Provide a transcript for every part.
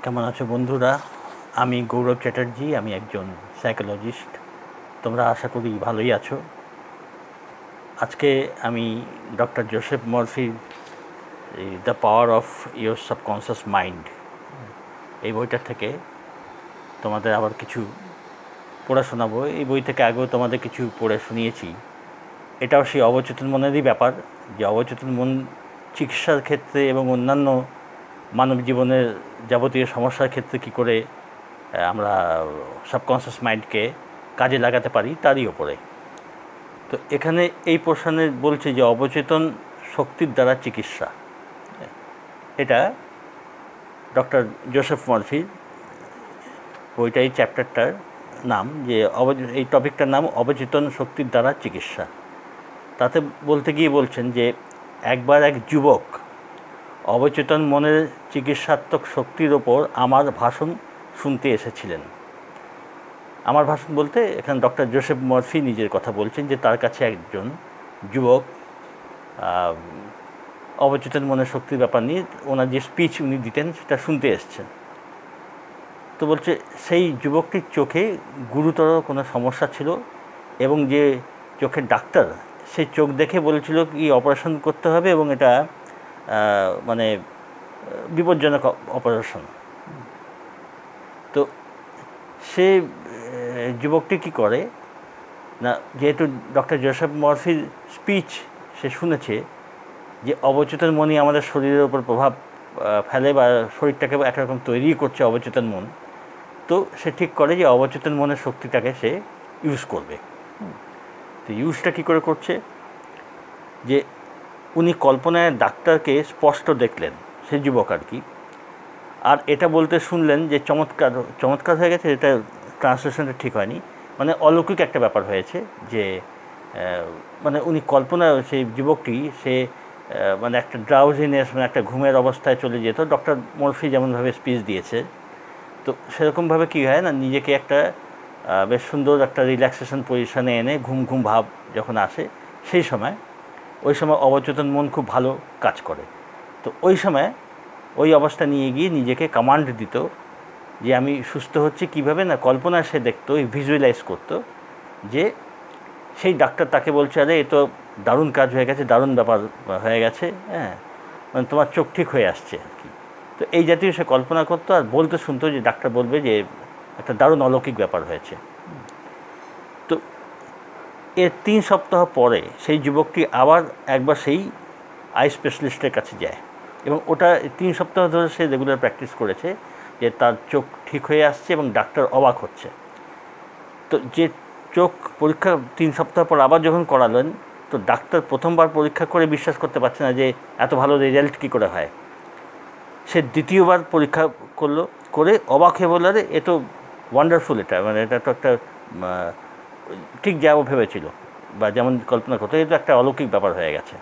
কেমন আছো বন্ধুরা? আমি গৌরব চ্যাটার্জি, আমি একজন সাইকোলজিস্ট। তোমরা আশা করি ভালোই আছো। আজকে আমি ডক্টর জোসেফ মরফির the power of your subconscious mind এই বইটার থেকে তোমাদের আবার কিছু পড়ে শোনাবো। এই বই থেকে আগেও তোমাদের কিছু পড়ে শুনিয়েছি। এটাও সেই অবচেতন মনেরই ব্যাপার, যে অবচেতন মন চিকিৎসার ক্ষেত্রে এবং অন্যান্য মানব জীবনের যাবতীয় সমস্যার ক্ষেত্রে কী করে আমরা সাবকনসিয়াস মাইন্ডকে কাজে লাগাতে পারি তারই ওপরে। তো এখানে এই পোর্শনে বলছে যে অবচেতন শক্তির দ্বারা চিকিৎসা। এটা ডক্টর জোসেফ মরফির বইটা, এই চ্যাপ্টারটার নাম, যে এই টপিকটার নাম অবচেতন শক্তির দ্বারা চিকিৎসা। তাতে বলতে গিয়ে বলছেন যে একবার এক যুবক অবচেতন মনের চিকিৎসাত্মক শক্তির ওপর আমার ভাষণ শুনতে এসেছিলেন। আমার ভাষণ বলতে এখানে ডক্টর জোসেফ মরফি নিজের কথা বলছেন, যে তার কাছে একজন যুবক অবচেতন মনের শক্তির ব্যাপার নিয়ে ওনার যে স্পিচ উনি দিতেন সেটা শুনতে এসছেন। তো বলছে সেই যুবকটির চোখে গুরুতর কোনো সমস্যা ছিল এবং যে চোখের ডাক্তার সেই চোখ দেখে বলেছিল কি অপারেশন করতে হবে, এবং এটা মানে বিপজ্জনক অপারেশন। তো সে যুবকটি কী করে না, যেহেতু ডক্টর জোসেফ মরফির স্পিচ সে শুনেছে যে অবচেতন মনই আমাদের শরীরের উপর প্রভাব ফেলে বা শরীরটাকে একরকম তৈরি করছে অবচেতন মন, তো সে ঠিক করে যে অবচেতন মনের শক্তিটাকে সে ইউজ করবে। তো ইউজটা কী করে করছে, যে উনি কল্পনায় ডাক্তারকে স্পষ্ট দেখলেন, সে যুবক আর কি, আর এটা বলতে শুনলেন যে চমৎকার হয়ে গেছে, এটা ট্রান্সলেশনটা ঠিক হয়নি, মানে অলৌকিক একটা ব্যাপার হয়েছে, যে মানে উনি কল্পনায় সেই যুবকটি সে মানে একটা ড্রাউজিনেস, মানে একটা ঘুমের অবস্থায় চলে যেত। ডক্টর মরফি যেমনভাবে স্পিচ দিয়েছে, তো সেরকমভাবে কী হয় না, নিজেকে একটা বেশ সুন্দর একটা রিল্যাক্সেশন পজিশনে এনে ঘুম ঘুম ভাব যখন আসে, ওই সময় অবচেতন মন খুব ভালো কাজ করে। তো ওই সময় ওই অবস্থা নিয়ে গিয়ে নিজেকে কমান্ড দিত যে আমি সুস্থ হচ্ছি কীভাবে না, কল্পনা সে দেখতো, ভিজুয়ালাইজ করতো যে সেই ডাক্তার তাকে বলছে আরে এ তো দারুণ কাজ হয়ে গেছে, দারুণ ব্যাপার হয়ে গেছে, হ্যাঁ, মানে তোমার চোখ ঠিক হয়ে আসছে আর কি। তো এই জাতীয় সে কল্পনা করতো আর বলতে শুনতো যে ডাক্তার বলবে যে একটা দারুণ অলৌকিক ব্যাপার হয়েছে। তো এর 3 সপ্তাহ পরে সেই যুবকটি আবার একবার সেই আই স্পেশালিস্টের কাছে যায়, এবং ওটা 3 সপ্তাহ ধরে সে রেগুলার প্র্যাকটিস করেছে, যে তার চোখ ঠিক হয়ে আসছে এবং ডাক্তার অবাক হচ্ছে। তো যে চোখ পরীক্ষা 3 সপ্তাহ পর আবার যখন করালেন, তো ডাক্তার প্রথমবার পরীক্ষা করে বিশ্বাস করতে পারছে না যে এত ভালো রেজাল্ট কী করে হয়। সে দ্বিতীয়বার পরীক্ষা করে অবাক হয়ে বলল আরে এ তো ওয়ান্ডারফুল, এটা মানে এটা তো একটা ঠিক যাবো ভেবেছিল বা যেমন কল্পনা করতো, এটা একটা অলৌকিক ব্যাপার হয়ে গেছে।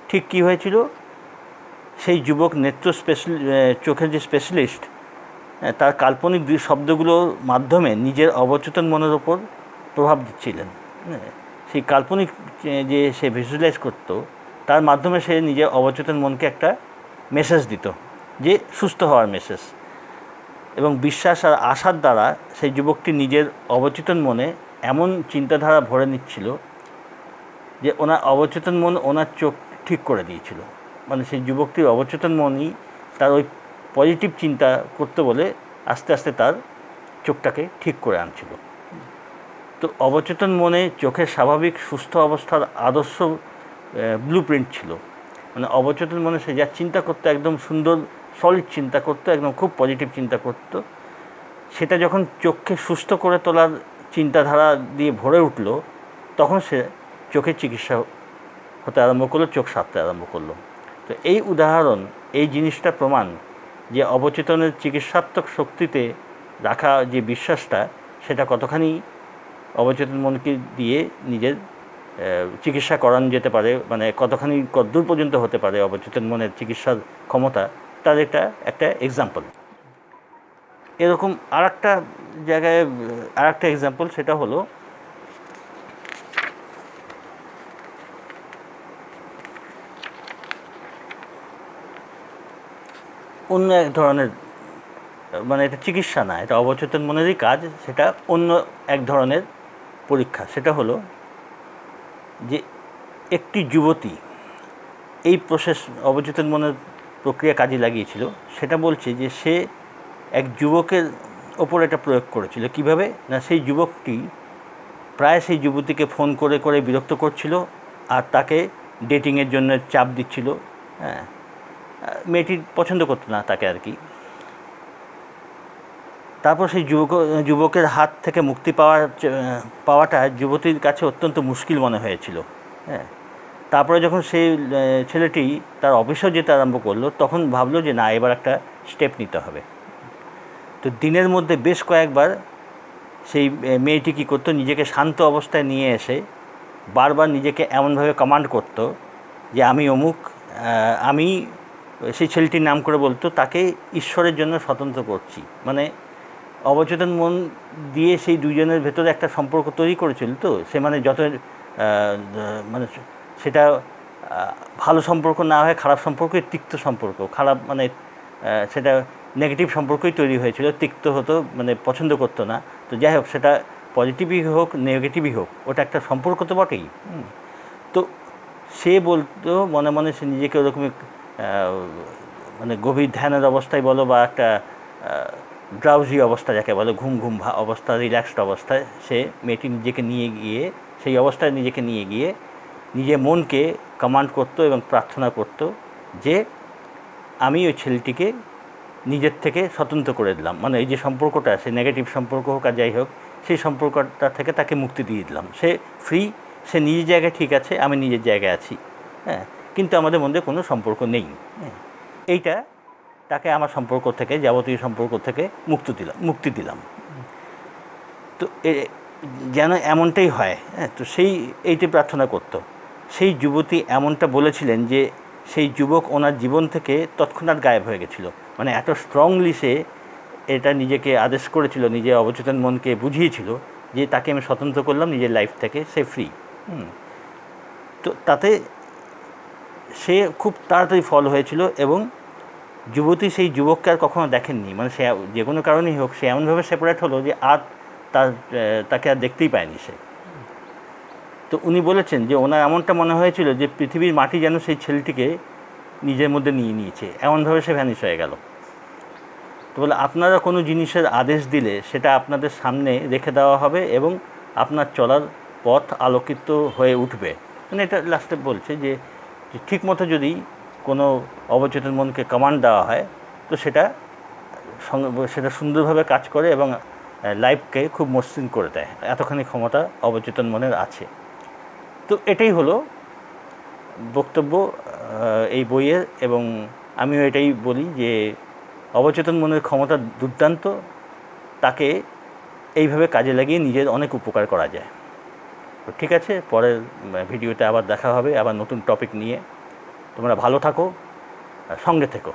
ঠিক কী হয়েছিল, সেই যুবক চোখের যে স্পেশালিস্ট, তার কাল্পনিক শব্দগুলোর মাধ্যমে নিজের অবচেতন মনের ওপর প্রভাব দিচ্ছিলেন। সেই কাল্পনিক যে সে ভিজুয়ালাইজ করতো, তার মাধ্যমে সে নিজের অবচেতন মনকে একটা মেসেজ দিত, যে সুস্থ হওয়ার মেসেজ। এবং বিশ্বাস আর আশার দ্বারা সেই যুবকটি নিজের অবচেতন মনে এমন চিন্তাধারা ভরে নিচ্ছিল যে ওনার অবচেতন মন ওনার চোখ ঠিক করে দিয়েছিল। মানে সেই যুবকটির অবচেতন মনই তার ওই পজিটিভ চিন্তা করতে বলে আস্তে আস্তে তার চোখটাকে ঠিক করে আনছিল। তো অবচেতন মনে চোখের স্বাভাবিক সুস্থ অবস্থার আদর্শ ব্লুপ্রিন্ট ছিল। মানে অবচেতন মনে সে যা চিন্তা করতো একদম সুন্দর সলিড চিন্তা করতো, একদম খুব পজিটিভ চিন্তা করতো, সেটা যখন চোখকে সুস্থ করে তোলার চিন্তাধারা দিয়ে ভরে উঠল, তখন সে চোখের চিকিৎসা হতে আরম্ভ করলো, চোখ সারতে আরম্ভ করলো। তো এই উদাহরণ, এই জিনিসটা প্রমাণ যে অবচেতনের চিকিৎসাত্মক শক্তিতে রাখা যে বিশ্বাসটা, সেটা কতখানি অবচেতন মনকে দিয়ে নিজের চিকিৎসা করানো যেতে পারে, মানে কতখানি কতদূর পর্যন্ত হতে পারে অবচেতন মনের চিকিৎসার ক্ষমতা, তার একটা এক্সাম্পল। এরকম আর একটা জায়গায় আর একটা এক্সাম্পল, সেটা হলো অন্য এক ধরনের মানে এটা চিকিৎসা না, এটা অবচেতন মনেরই কাজ। সেটা অন্য এক ধরনের পরীক্ষা। সেটা হলো যে একটি যুবতী এই প্রসেস অবচেতন মনের প্রক্রিয়া কাজে লাগিয়েছিল। সেটা বলছে যে সে এক যুবকের ওপর এটা প্রয়োগ করেছিল। কিভাবে না, সেই যুবকটি প্রায় সেই যুবতীকে ফোন করে করে বিরক্ত করছিল আর তাকে ডেটিংয়ের জন্য চাপ দিচ্ছিল। হ্যাঁ, মেয়েটি পছন্দ করতো না তাকে আর কি। তারপর সেই যুবকের হাত থেকে মুক্তি পাওয়াটা যুবতীর কাছে অত্যন্ত মুশকিল মনে হয়েছিল। হ্যাঁ, তারপরে যখন সেই ছেলেটি তার অফিসেও যেতে আরম্ভ করলো, তখন ভাবলো যে না, এবার একটা স্টেপ নিতে হবে। তো দিনের মধ্যে বেশ কয়েকবার সেই মেয়েটি কী করতো, নিজেকে শান্ত অবস্থায় নিয়ে এসে বারবার নিজেকে এমনভাবে কমান্ড করতো যে আমি অমুক, আমি সেই ছেলেটির নাম করে বলতো, তাকে ঈশ্বরের জন্য স্বতন্ত্র করছি। মানে অবচেতন মন দিয়ে সেই দুজনের ভেতরে একটা সম্পর্ক তৈরি করেছিল। তো সে মানে যত মানে সেটা ভালো সম্পর্ক না হয় খারাপ সম্পর্কই, তিক্ত সম্পর্ক, খারাপ মানে সেটা নেগেটিভ সম্পর্কই তৈরি হয়েছিল, তিক্ত হতো, মানে পছন্দ করতো না। তো যাই হোক, সেটা পজিটিভই হোক নেগেটিভই হোক, ওটা একটা সম্পর্ক তো বটেই। তো সে বলতো মনে মনে, সে নিজেকে ওরকমই মানে গভীর ধ্যানের অবস্থায় বলো বা একটা ড্রাউজি অবস্থা যাকে বলে, ঘুম ঘুম অবস্থা, রিল্যাক্সড অবস্থায় সে মেয়েটি নিজেকে নিয়ে গিয়ে, সেই অবস্থায় নিজেকে নিয়ে গিয়ে নিজের মনকে কমান্ড করতো এবং প্রার্থনা করতো যে আমি ওই ছেলেটিকে নিজের থেকে স্বতন্ত্র করে দিলাম। মানে এই যে সম্পর্কটা, সে নেগেটিভ সম্পর্ক হোক আর যাই হোক, সেই সম্পর্কটা থেকে তাকে মুক্তি দিয়ে দিলাম। সে ফ্রি, সে নিজের জায়গায় ঠিক আছে, আমি নিজের জায়গায় আছি। হ্যাঁ, কিন্তু আমাদের মধ্যে কোনো সম্পর্ক নেই। হ্যাঁ, এইটা তাকে আমার সম্পর্ক থেকে, যাবতীয় সম্পর্ক থেকে মুক্তি দিলাম। তো যেন এমনটাই হয়। হ্যাঁ, তো এইটি প্রার্থনা করত। সেই যুবতী এমনটা বলেছিলেন যে সেই যুবক ওনার জীবন থেকে তৎক্ষণাৎ গায়েব হয়ে গেছিল। মানে এত স্ট্রংলি সে এটা নিজেকে আদেশ করেছিল, নিজের অবচেতন মনকে বুঝিয়েছিল যে তাকে আমি স্বতন্ত্র করলাম নিজের লাইফ থেকে, সে ফ্রি। তো তাতে সে খুব তাড়াতাড়ি ফল হয়েছিল এবং যুবতী সেই যুবককে আর কখনো দেখেননি। মানে সে যে কোনো কারণেই হোক, সে এমনভাবে সেপারেট হলো যে আর তাকে আর দেখতেই পায়নি সে। তো উনি বলেছেন যে ওনার এমনটা মনে হয়েছিল যে পৃথিবীর মাটি যেন সেই ছেলেটিকে নিজের মধ্যে নিয়ে নিয়েছে, এমনভাবে সে ভ্যানিশ হয়ে গেল। তো বলে আপনারা কোনো জিনিসের আদেশ দিলে সেটা আপনাদের সামনে রেখে দেওয়া হবে এবং আপনার চলার পথ আলোকিত হয়ে উঠবে। মানে এটা লাস্টে বলছে যে ঠিকমতো যদি কোনো অবচেতন মনকে কমান্ড দেওয়া হয় তো সেটা সুন্দরভাবে কাজ করে এবং লাইফকে খুব মসৃণ করে দেয়। এতখানি ক্ষমতা অবচেতন মনের আছে। তো এটাই হলো বক্তব্য এই বইয়ের, এবং আমিও এটাই বলি যে অবচেতন মনের ক্ষমতা দুর্দান্ত, তাকে এইভাবে কাজে লাগিয়ে নিজের অনেক উপকার করা যায়। তো ঠিক আছে, পরের ভিডিওতে আবার দেখা হবে, আবার নতুন টপিক নিয়ে। তোমরা ভালো থাকো, সঙ্গে থেকো।